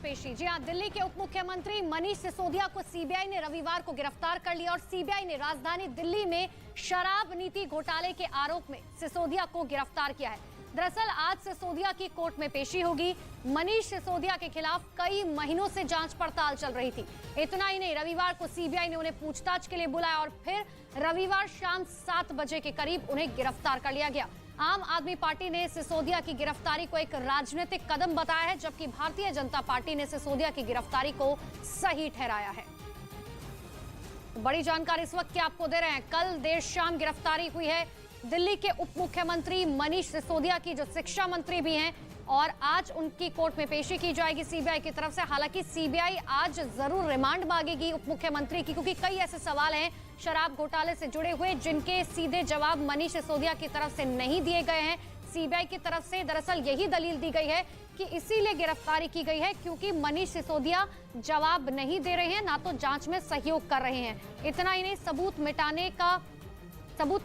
पेशी। जी हां, दिल्ली के उप मुख्यमंत्री मनीष सिसोदिया को सीबीआई ने रविवार को गिरफ्तार कर लिया और सीबीआई ने राजधानी दिल्ली में शराब नीति घोटाले के आरोप में सिसोदिया को गिरफ्तार किया है। दरअसल आज सिसोदिया की कोर्ट में पेशी होगी। मनीष सिसोदिया के खिलाफ कई महीनों से जांच पड़ताल चल रही थी। इतना ही नहीं, रविवार को सीबीआई ने उन्हें पूछताछ के लिए बुलाया और फिर रविवार शाम 7 बजे के करीब उन्हें गिरफ्तार कर लिया गया। आम आदमी पार्टी ने सिसोदिया की गिरफ्तारी को एक राजनीतिक कदम बताया है, जबकि भारतीय जनता पार्टी ने सिसोदिया की गिरफ्तारी को सही ठहराया है। बड़ी जानकारी इस वक्त की आपको दे रहे हैं। कल देर शाम गिरफ्तारी हुई है दिल्ली के उप मुख्यमंत्री मनीष सिसोदिया की, जो शिक्षा मंत्री भी हैं, और आज उनकी कोर्ट में पेशी की जाएगी सीबीआई की तरफ से। हालांकि सीबीआई आज जरूर रिमांड मांगेगी उप मुख्यमंत्री की, क्योंकि कई ऐसे सवाल हैं शराब घोटाले से जुड़े हुए जिनके सीधे जवाब मनीष सिसोदिया की तरफ से नहीं दिए गए हैं। सीबीआई की तरफ से दरअसल यही दलील दी गई है कि इसीलिए गिरफ्तारी की गई है क्योंकि मनीष सिसोदिया जवाब नहीं दे रहे हैं, ना तो जांच में सहयोग कर रहे हैं। इतना ही नहीं, सबूत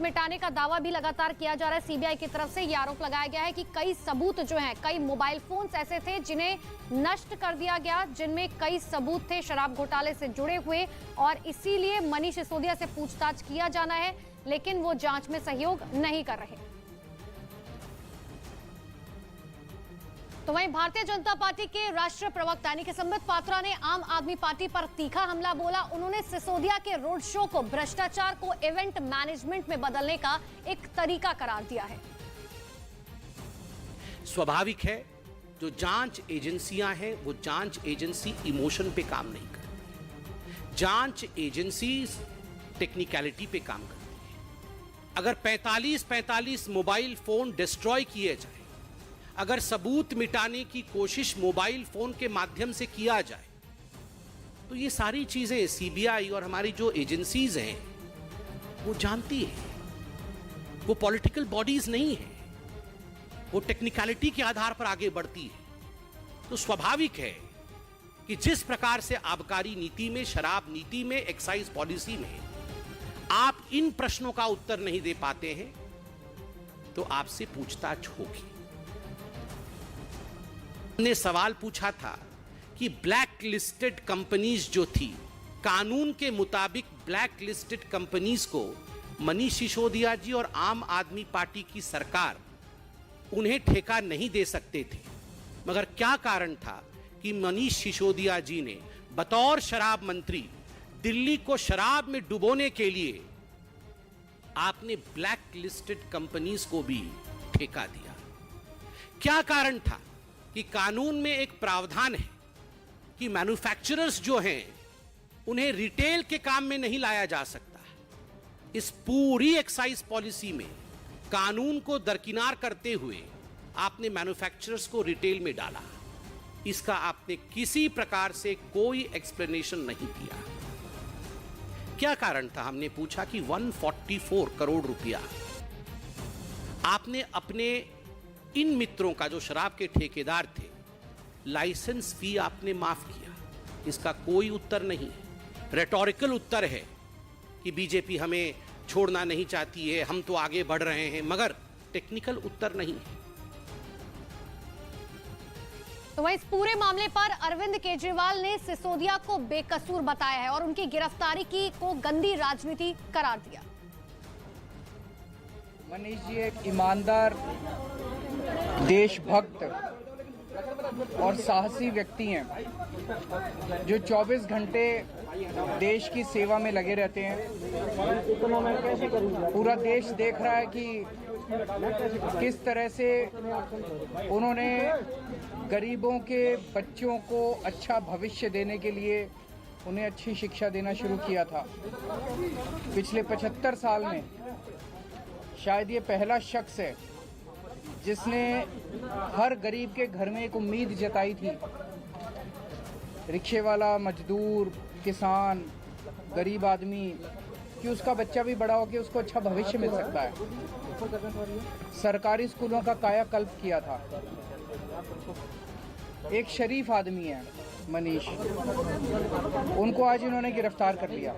मिटाने का दावा भी लगातार किया जा रहा है सीबीआई की तरफ से। यह आरोप लगाया गया है कि कई सबूत जो हैं, कई मोबाइल फोन्स ऐसे थे जिन्हें नष्ट कर दिया गया, जिनमें कई सबूत थे शराब घोटाले से जुड़े हुए, और इसीलिए मनीष सिसोदिया से पूछताछ किया जाना है, लेकिन वो जांच में सहयोग नहीं कर रहे। तो वहीं भारतीय जनता पार्टी के राष्ट्रीय प्रवक्ता यानी कि संबित पात्रा ने आम आदमी पार्टी पर तीखा हमला बोला। उन्होंने सिसोदिया के रोड शो को भ्रष्टाचार को इवेंट मैनेजमेंट में बदलने का एक तरीका करार दिया है। स्वाभाविक है, जो जांच एजेंसियां हैं वो जांच एजेंसी इमोशन पे काम नहीं करती। जांच एजेंसी टेक्निकलिटी पे काम करती है। अगर 45 मोबाइल फोन डिस्ट्रॉय किए जाए, अगर सबूत मिटाने की कोशिश मोबाइल फोन के माध्यम से किया जाए, तो ये सारी चीजें सीबीआई और हमारी जो एजेंसीज हैं वो जानती है। वो पॉलिटिकल बॉडीज नहीं है, वो टेक्निकलिटी के आधार पर आगे बढ़ती है। तो स्वाभाविक है कि जिस प्रकार से आबकारी नीति में, शराब नीति में, एक्साइज पॉलिसी में आप इन प्रश्नों का उत्तर नहीं दे पाते हैं, तो आपसे पूछताछ होगी। ने सवाल पूछा था कि ब्लैक लिस्टेड कंपनीज जो थी, कानून के मुताबिक ब्लैक लिस्टेड कंपनीज को मनीष सिसोदिया जी और आम आदमी पार्टी की सरकार उन्हें ठेका नहीं दे सकते थे, मगर क्या कारण था कि मनीष सिसोदिया जी ने बतौर शराब मंत्री दिल्ली को शराब में डुबोने के लिए आपने ब्लैक लिस्टेड कंपनीज को भी ठेका दिया। क्या कारण था कि कानून में एक प्रावधान है कि मैन्युफैक्चरर्स जो हैं उन्हें रिटेल के काम में नहीं लाया जा सकता। इस पूरी एक्साइज पॉलिसी में कानून को दरकिनार करते हुए आपने मैन्युफैक्चरर्स को रिटेल में डाला। इसका आपने किसी प्रकार से कोई एक्सप्लेनेशन नहीं दिया। क्या कारण था? हमने पूछा कि 144 करोड़ रुपया आपने अपने इन मित्रों का, जो शराब के ठेकेदार थे, लाइसेंस फी आपने माफ किया। इसका कोई उत्तर नहीं है। रेटोरिकल उत्तर है कि बीजेपी हमें छोड़ना नहीं चाहती है, हम तो आगे बढ़ रहे हैं, मगर टेक्निकल उत्तर नहीं है। तो वहीं इस पूरे मामले पर अरविंद केजरीवाल ने सिसोदिया को बेकसूर बताया है और उनकी गिरफ्तारी को गंदी राजनीति करार दिया। मनीष जी एक ईमानदार, देशभक्त और साहसी व्यक्ति हैं जो 24 घंटे देश की सेवा में लगे रहते हैं। पूरा देश देख रहा है कि किस तरह से उन्होंने गरीबों के बच्चों को अच्छा भविष्य देने के लिए उन्हें अच्छी शिक्षा देना शुरू किया था। पिछले 75 साल में शायद ये पहला शख्स है जिसने हर गरीब के घर में एक उम्मीद जताई थी। रिक्शे वाला, मजदूर, किसान, गरीब आदमी, कि उसका बच्चा भी बड़ा होकर उसको अच्छा भविष्य मिल सकता है। सरकारी स्कूलों का कायाकल्प किया था। एक शरीफ आदमी है मनीष, उनको आज इन्होंने गिरफ्तार कर लिया।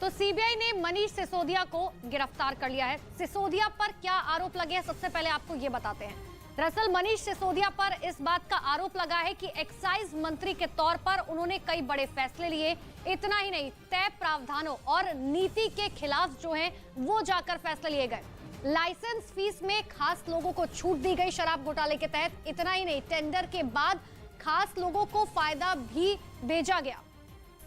तो सीबीआई ने मनीष सिसोदिया को गिरफ्तार कर लिया है। सिसोदिया पर क्या आरोप लगे हैं, सबसे पहले आपको ये बताते हैं। दरअसल मनीष सिसोदिया पर इस बात का आरोप लगा है कि एक्साइज मंत्री के तौर पर उन्होंने कई बड़े फैसले लिए। इतना ही नहीं, तय प्रावधानों और नीति के खिलाफ जो है वो जाकर फैसले लिए गए। लाइसेंस फीस में खास लोगों को छूट दी गई शराब घोटाले के तहत। इतना ही नहीं, टेंडर के बाद खास लोगों को फायदा भी भेजा गया।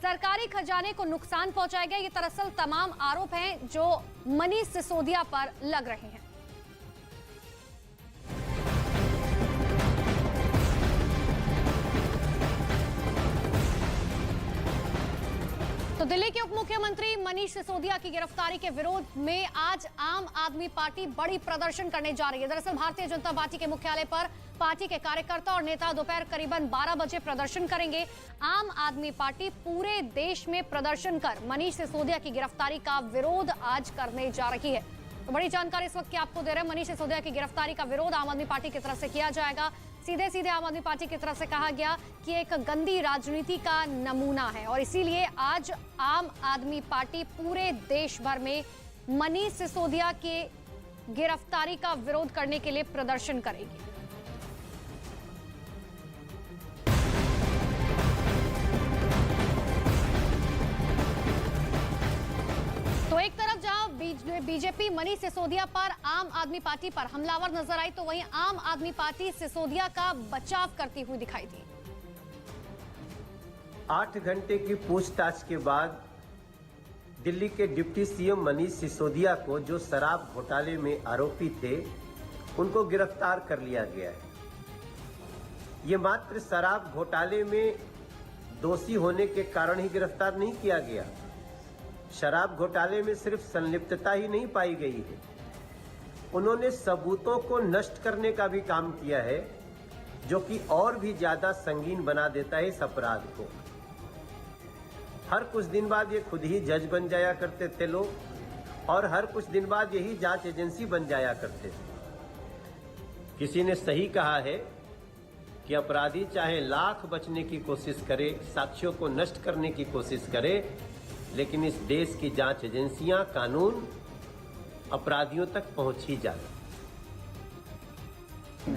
सरकारी खजाने को नुकसान पहुंचाया गया। ये दरअसल तमाम आरोप हैं जो मनीष सिसोदिया पर लग रहे हैं। तो दिल्ली के उप मुख्यमंत्री मनीष सिसोदिया की गिरफ्तारी के विरोध में आज आम आदमी पार्टी बड़ी प्रदर्शन करने जा रही है। दरअसल भारतीय जनता पार्टी के मुख्यालय पर पार्टी के कार्यकर्ता और नेता दोपहर करीबन 12 बजे प्रदर्शन करेंगे। आम आदमी पार्टी पूरे देश में प्रदर्शन कर मनीष सिसोदिया की गिरफ्तारी का विरोध आज करने जा रही है। तो बड़ी जानकारी इस वक्त की आपको दे रहे हैं। मनीष सिसोदिया की गिरफ्तारी का विरोध आम आदमी पार्टी की तरफ से किया जाएगा। सीधे सीधे आम आदमी पार्टी की तरफ से कहा गया कि एक गंदी राजनीति का नमूना है और इसीलिए आज आम आदमी पार्टी पूरे देश भर में मनीष सिसोदिया के गिरफ्तारी का विरोध करने के लिए प्रदर्शन करेगी। तो एक तरफ जहां बीजेपी मनीष सिसोदिया पर आम आदमी पार्टी पर हमलावर नजर आई, तो वहीं आम आदमी पार्टी सिसोदिया का बचाव करती हुई दिखाई दी। 8 घंटे की पूछताछ के बाद दिल्ली के डिप्टी सीएम मनीष सिसोदिया को, जो शराब घोटाले में आरोपी थे, उनको गिरफ्तार कर लिया गया है। ये मात्र शराब घोटाले में दोषी होने के कारण ही गिरफ्तार नहीं किया गया। शराब घोटाले में सिर्फ संलिप्तता ही नहीं पाई गई है, उन्होंने सबूतों को नष्ट करने का भी काम किया है, जो कि और भी ज्यादा संगीन बना देता है इस अपराध को। हर कुछ दिन बाद ये खुद ही जज बन जाया करते थे लोग, और हर कुछ दिन बाद यही जांच एजेंसी बन जाया करते थे। किसी ने सही कहा है कि अपराधी चाहे लाख बचने की कोशिश करे, साक्ष्यों को नष्ट करने की कोशिश करे, लेकिन इस देश की जांच एजेंसियां, कानून अपराधियों तक पहुंच ही जाए।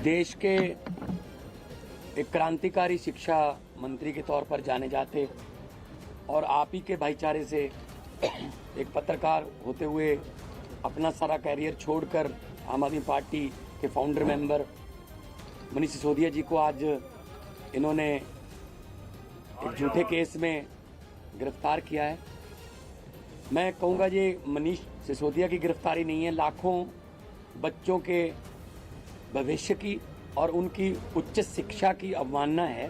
देश के एक क्रांतिकारी शिक्षा मंत्री के तौर पर जाने जाते और आप ही के भाईचारे से एक पत्रकार होते हुए अपना सारा कैरियर छोड़कर आम आदमी पार्टी के फाउंडर मेंबर मनीष सिसोदिया जी को आज इन्होंने एक झूठे केस में गिरफ्तार किया है। मैं कहूँगा ये मनीष सिसोदिया की गिरफ्तारी नहीं है, लाखों बच्चों के भविष्य की और उनकी उच्च शिक्षा की अवमानना है।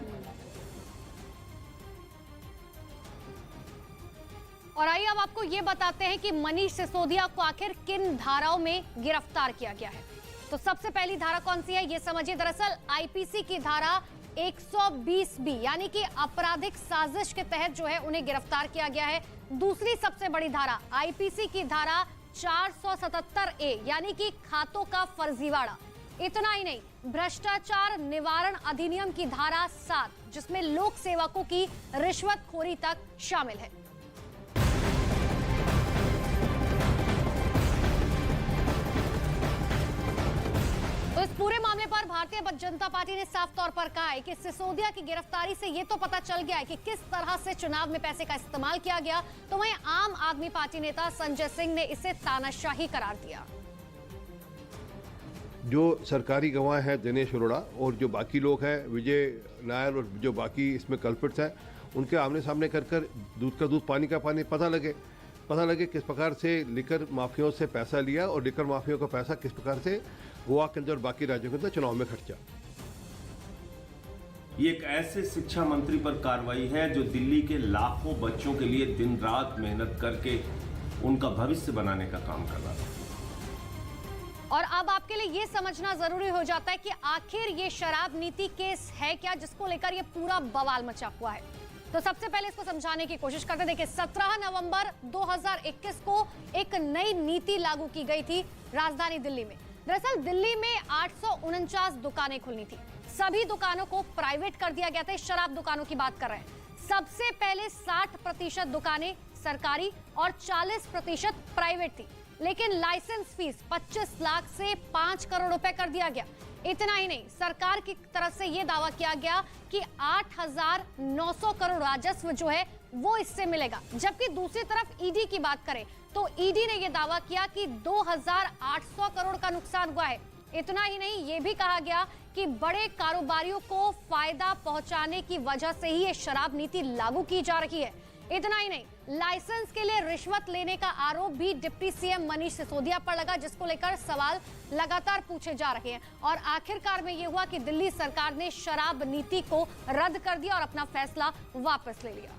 और आइए अब आपको ये बताते हैं कि मनीष सिसोदिया को आखिर किन धाराओं में गिरफ्तार किया गया है। तो सबसे पहली धारा कौन सी है ये समझिए। दरअसल आईपीसी की धारा 120B यानी कि आपराधिक साजिश के तहत जो है उन्हें गिरफ्तार किया गया है। दूसरी सबसे बड़ी धारा आईपीसी की धारा 477A यानी कि खातों का फर्जीवाड़ा। इतना ही नहीं, भ्रष्टाचार निवारण अधिनियम की धारा 7 जिसमें लोक सेवकों की रिश्वतखोरी तक शामिल है। तो इस पूरे मामले पर भारतीय जनता पार्टी ने साफ तौर पर कहा है कि सिसोदिया की गिरफ्तारी से ये तो पता चल गया है कि किस तरह से चुनाव में पैसे का इस्तेमाल किया गया। तो वहीं आम आदमी पार्टी नेता संजय सिंह ने इसे तानाशाही करार दिया। जो सरकारी गवाह हैं दिनेश अरोड़ा और जो बाकी लोग हैं विजय नायर और जो बाकी इसमें कल्पिट्स हैं, उनके आमने सामने कर दूध का दूध पानी का पानी पता लगे किस प्रकार से लिकर माफियाओं से पैसा लिया और लिकर माफियाओं का पैसा किस प्रकार से गोवा के अंदर और बाकी राज्यों के अंदर चुनाव में खर्चा। ये एक ऐसे शिक्षा मंत्री पर कार्रवाई है जो दिल्ली के लाखों बच्चों के लिए दिन रात मेहनत करके उनका भविष्य बनाने का काम कर रहा था। और अब आपके लिए ये समझना जरूरी हो जाता है कि आखिर ये शराब नीति केस है क्या जिसको लेकर ये पूरा बवाल मचा हुआ है। तो सबसे पहले इसको समझाने की कोशिश करते। देखिए, 17 नवंबर 2021 को एक नई नीति लागू की गई थी राजधानी दिल्ली में। दरअसल दिल्ली में 849 दुकानें खुलनी थी, सभी दुकानों को प्राइवेट कर दिया गया था। शराब दुकानों की बात कर रहे हैं। सबसे पहले 60% दुकानें सरकारी और 40% प्राइवेट थी, लेकिन लाइसेंस फीस 25 लाख से 5 करोड़ रुपए कर दिया गया। इतना ही नहीं, सरकार की तरफ से यह दावा किया गया कि 8,900 करोड़ राजस्व जो है वो इससे मिलेगा, जबकि दूसरी तरफ ईडी की बात करें तो ईडी ने यह दावा किया कि 2,800 करोड़ का नुकसान हुआ है। इतना ही नहीं, यह भी कहा गया कि बड़े कारोबारियों को फायदा पहुंचाने की वजह से ही ये शराब नीति लागू की जा रही है। इतना ही नहीं, लाइसेंस के लिए रिश्वत लेने का आरोप भी डिप्टी सीएम मनीष सिसोदिया पर लगा, जिसको लेकर सवाल लगातार पूछे जा रहे हैं। और आखिरकार में यह हुआ कि दिल्ली सरकार ने शराब नीति को रद्द कर दिया और अपना फैसला वापस ले लिया।